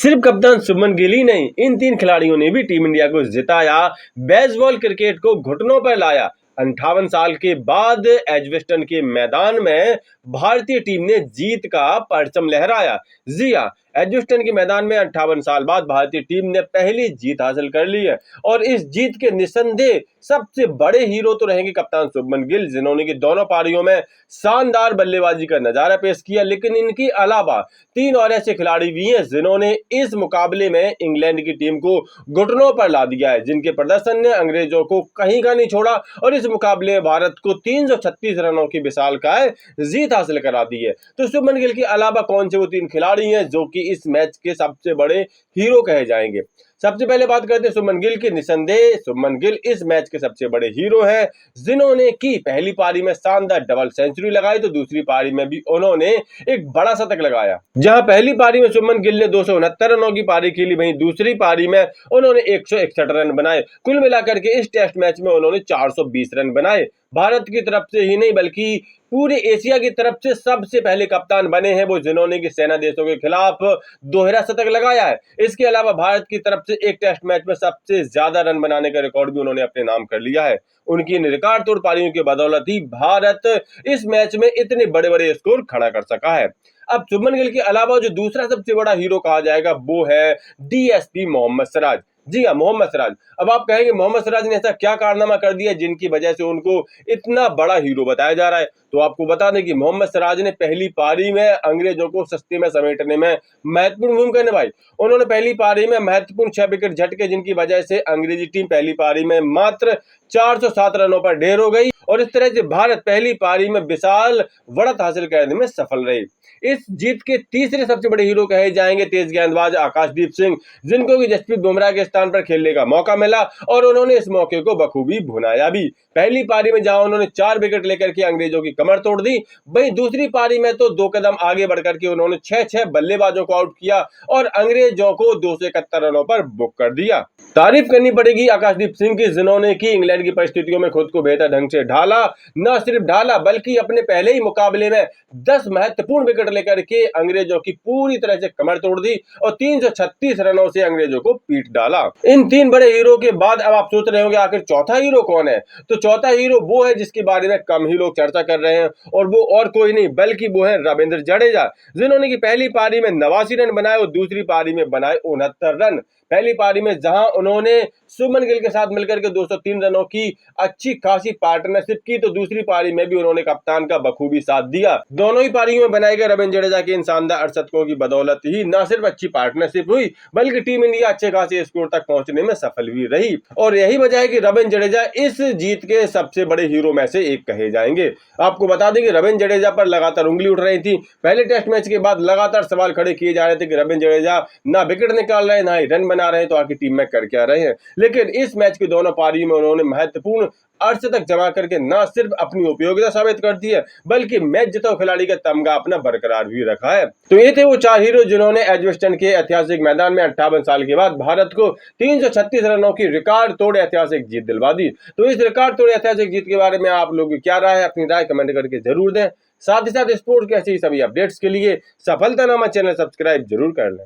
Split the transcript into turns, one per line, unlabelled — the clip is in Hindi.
सिर्फ कप्तान शुभमन गिल ही नहीं, इन तीन खिलाड़ियों ने भी टीम इंडिया को जिताया, बेसबॉल क्रिकेट को घुटनों पर लाया। 58 साल के बाद एजबेस्टन के मैदान में भारतीय टीम ने जीत का परचम लहराया। जी हां, एजबेस्टन के मैदान में 58 साल बाद भारतीय टीम ने पहली जीत हासिल कर ली है और इस जीत के निसंदेह सबसे बड़े हीरो तो रहेंगे कप्तान शुभमन गिल, जिन्होंने की दोनों पारियों में शानदार बल्लेबाजी का नजारा पेश किया। लेकिन इनके अलावा तीन और ऐसे खिलाड़ी भी हैं जिन्होंने इस मुकाबले में इंग्लैंड की टीम को घुटनों पर ला दिया है, जिनके प्रदर्शन ने अंग्रेजों को कहीं का नहीं छोड़ा और इस मुकाबले में भारत को 336 रनों की विशालकाय जीत हासिल करा दी है। तो शुभमन गिल के अलावा कौन से वो तीन खिलाड़ी हैं जो कि इस मैच के सबसे बड़े हीरो कहे जाएंगे? सबसे पहले बात करते हैं शुभमन गिल की। निसंदेह शुभमन गिल इस मैच के सबसे बड़े हीरो हैं, जिन्होंने की पहली पारी में शानदार डबल सेंचुरी लगाई तो दूसरी पारी में भी उन्होंने एक बड़ा शतक लगाया। जहां पहली पारी में शुभमन गिल ने 269 रनों की पारी खेली, वहीं दूसरी पारी में उन्होंने 161 रन बनाए। कुल मिलाकर के इस टेस्ट मैच में उन्होंने 420 रन बनाए। भारत की तरफ से ही नहीं बल्कि पूरे एशिया की तरफ से सबसे पहले कप्तान बने हैं वो, जिन्होंने कि सेना देशों के खिलाफ दोहरा शतक लगाया है। इसके अलावा भारत की तरफ से एक टेस्ट मैच में सबसे ज्यादा रन बनाने का रिकॉर्ड भी उन्होंने अपने नाम कर लिया है। उनकी इन रिकॉर्ड तोड़ पारियों की बदौलत ही भारत इस मैच में इतने बड़े बड़े स्कोर खड़ा कर सका है। अब शुभमन गिल के अलावा जो दूसरा सबसे बड़ा हीरो कहा जाएगा वो है डीएसपी मोहम्मद सिराज। जी हाँ, मोहम्मद सिराज। अब आप कहेंगे मोहम्मद सिराज ने ऐसा क्या कारनामा कर दिया जिनकी वजह से उनको इतना बड़ा हीरो बताया जा रहा है? तो आपको बता दें कि मोहम्मद सिराज ने पहली पारी में अंग्रेजों को सस्ते में समेटने में महत्वपूर्ण भूमिका निभाई। उन्होंने पहली पारी में महत्वपूर्ण 6 विकेट झटके, जिनकी वजह से अंग्रेजी टीम पहली पारी में मात्र 407 रनों पर ढेर हो गई और इस तरह से भारत पहली पारी में विशाल बढ़त हासिल करने में सफल रही। इस जीत के तीसरे सबसे बड़े हीरो कहे जाएंगे तेज गेंदबाज आकाशदीप सिंह, जिनको कि जसप्रीत बुमराह के स्थान पर खेलने का मौका मिला और उन्होंने इस मौके को बखूबी भुनाया भी। पहली पारी में जहां उन्होंने 4 विकेट लेकर के अंग्रेजों की कमर तोड़ दी, वहीं दूसरी पारी में तो 2 कदम आगे बढ़कर के उन्होंने 6 बल्लेबाजों को आउट किया और अंग्रेजों को 271 रनों पर बुक कर दिया। तारीफ करनी पड़ेगी आकाशदीप सिंह की, जिन्होंने की इंग्लैंड की परिस्थितियों में खुद को बेहतर ढंग से ढाला। न सिर्फ ढाला बल्कि अपने पहले ही मुकाबले में 10 महत्वपूर्ण विकेट लेकर के अंग्रेजों की पूरी तरह से कमर तोड़ दी और 336 रनों से अंग्रेजों को पीट डाला। इन तीन बड़े हीरो के बाद अब आप सोच रहे होंगे आखिर चौथा हीरो कौन है? तो चौथा हीरो वो है जिसके बारे में कम ही लोग चर्चा कर रहे हैं और वो और कोई नहीं बल्कि वो है रविंद्र जडेजा, जिन्होंने की पहली पारी में 89 रन बनाए और दूसरी पारी में बनाए 69 रन। पहली पारी में जहां उन्होंने शुभमन गिल के साथ मिलकर के 203 रनों की अच्छी खासी पार्टनरशिप की, तो दूसरी पारी में भी उन्होंने कप्तान का बखूबी साथ दिया। दोनों ही पारियों में बनाए गए रविंद्र जडेजा के इन शानदार अर्धशतकों की बदौलत ही न सिर्फ अच्छी पार्टनरशिप हुई बल्कि टीम इंडिया अच्छे खासे स्कोर तक पहुंचने में सफल भी रही और यही वजह है कि रविंद्र जडेजा इस जीत के सबसे बड़े हीरो में से एक कहे जाएंगे। आपको बता दें कि रविंद्र जडेजा पर लगातार उंगली उठ रही थी। पहले टेस्ट मैच के बाद लगातार सवाल खड़े किए जा रहे थे कि रविंद्र जडेजा ना विकेट निकाल रहे ना ही रन बना रहे हैं, तो आखिर टीम में कर क्या रहे हैं? लेकिन इस मैच की दोनों पारियों में उन्होंने महत्वपूर्ण अर्धशतक जमा करके न सिर्फ अपनी उपयोगिता साबित कर दी है बल्कि मैच जिताऊ खिलाड़ी का तमगा अपना बरकरार भी रखा है। तो ये थे वो 4 हीरो जिन्होंने एजबेस्टन के ऐतिहासिक मैदान में 58 साल के बाद भारत को 336 रनों की रिकॉर्ड तोड़ ऐतिहासिक जीत दिलवा दी। तो इस रिकॉर्ड तोड़ ऐतिहासिक जीत के बारे में आप लोगों की क्या राय है? अपनी राय कमेंट करके जरूर दें। साथ ही साथ स्पोर्ट्स के ऐसे ही सभी अपडेट्स के लिए सफलतानामा चैनल सब्सक्राइब जरूर कर लें।